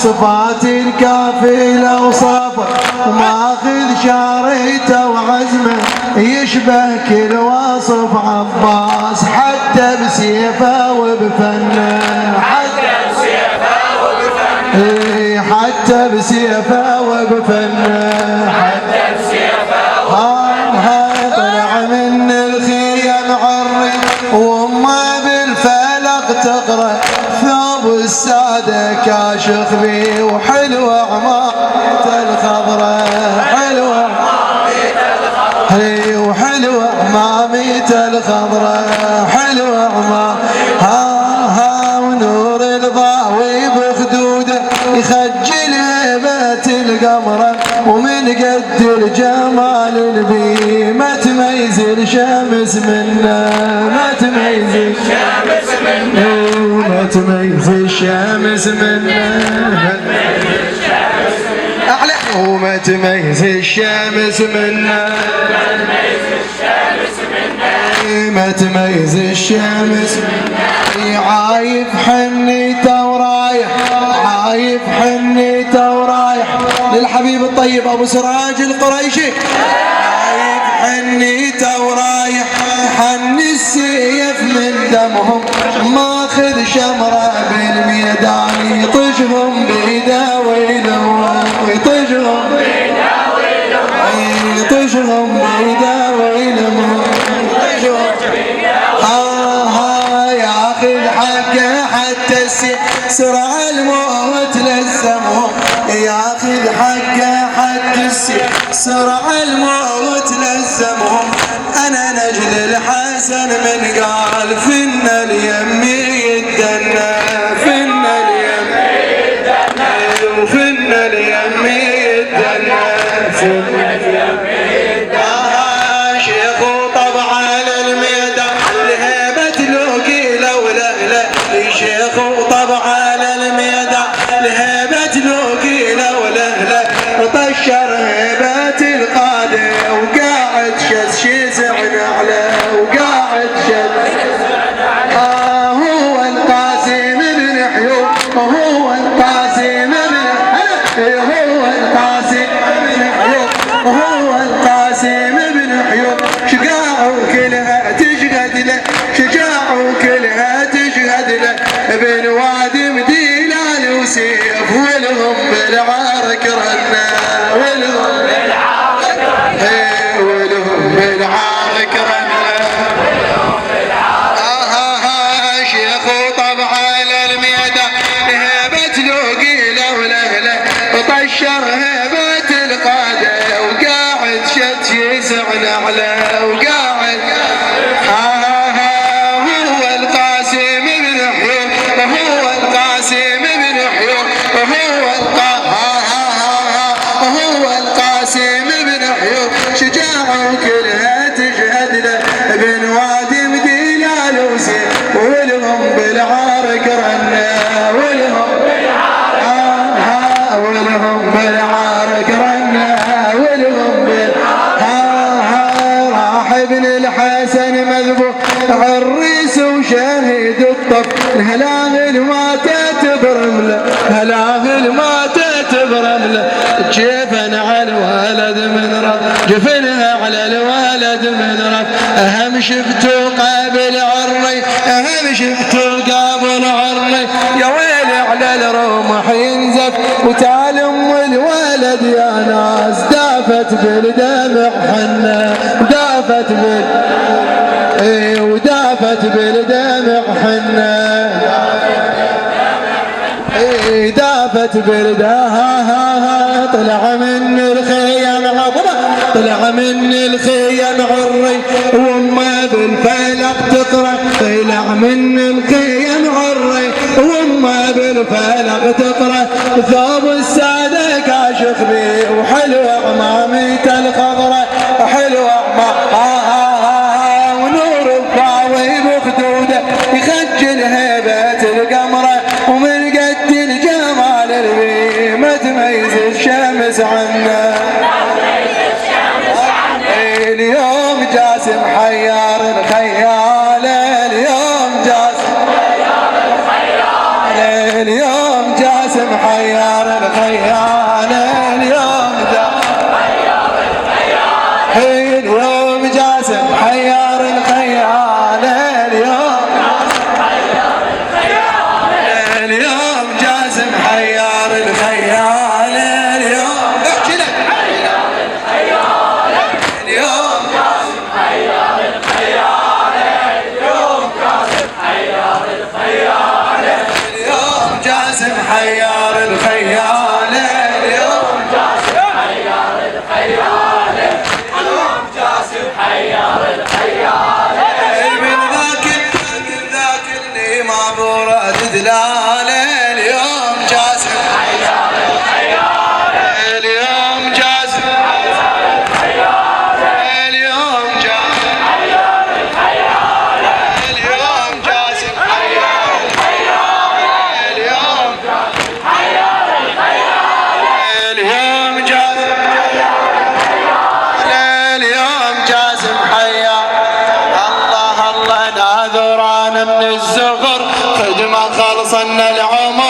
صفات الكافي لوصفه وماخذ شارته وعزمه يشبه كل وصف عباس حتى بسيفه وبفنه حتى بسيفه وبفنه طلع من الخيم عري وما بالفلق تقرأ ثوب السادة كاشخ بي وحلوة عمامته الخضراء وحلوة عمامته الخضراء حلوة ونور الضاوي بخدوده يخجل هيبة القمرة ومن قد الجمال البي ما تميز الشمس منه ما تميز الشمس منه أعلى وما تميز الشمس منه ما تميز الشمس عايف حنيته ورايح عايف حنيته ورايح للحبيب الطيب أبو سراج القريشي عايف حنيته ورايح حن السيف من دمهم ماخذ شمرة بالميدان يطجهم بيده ويلوم يطجهم بيده ويلوم ياخذ حقه حتى سرع الموت للزمهم ياخذ حقه حتى سرع الموت للزمهم انا نجل الحسن من قال فن اليم يدنا فن اليم وفن اليم يدنا شيخ طبع على الميدان لهيبة لوقي لولا شيخ طبع على الميدان لهيبة لوقي لولا طشر هيبة القادة وقاعد شيزع عليه وقاعد هو القاسم بن حيوب هو القاسم بن هو القاسم بن حيوب هو القاسم بن حيوب شجاع وكلها تشهد له شجاع وكلها تشهد له بن وادي مدينة وسيف ولهم بالعرك رنا ولهم بالعرك رنا شيخ طبع على الميدان هيبة لوقي لولا طشر هيبة القادة وقاعد يزعن على وقاعد هو القاسم بن حيوب هو القاسم بن حيوب هو القاسم بن حيوب شجاع وكلها تشهد له بن وادي مدينة لوسي ولهم بالعرك رنا ولهم بالعرك رنا ولهم راح ابن الحسن مذبوح عريس وشهيد الطف الهلاهل ما تتبرم له هلاهل ما تتبرم له جفن على الولد من رف جفنها على الولد من رف أهم شفتوا قابل عري أهم شفتوا قابل عري يا ويلي على الرمح ينزف وتعلم الولد يا ناس دافت بالدمع حنا دافت ودافت بالدمع حنا دافت بالدها طلع من الخيم عظمه طلع من الخيم عري وما بالفلق تقرا طلع من الخيم عري وما بالفلق تقرا ثوب الساده كاشخ بي وحلوه عمامته الخضراء حلوه ونور الضاوي بخدوده يخجل هيبه القمره ومن قد الجمال البي ما تميز الشمس عنا اليوم جاسم حيار الخيال اليوم جاسم حيار حيار الخيال اليوم اليوم جاسم حيار الخيال اليوم جاسم حيار الخيال اليوم احكي لك اليوم جاسم حيار الخيال اليوم جاسم حيار الخيال اليوم جاسم حيار الخيال اليوم جاسم حيار الخيال اليوم جاسم حيار الخيال من ذاك اللي ما برد دلاله اليوم جاسم حيار الخيال اليوم جاسم حيار الخيال اليوم جاسم حيار الخيال اليوم جاسم حيار الخيال اليوم جاسم حيار الخيال اليوم جاسم اليوم جاسم حيار الله الله ناذرانا من الزغر خدمة خلصنا العمر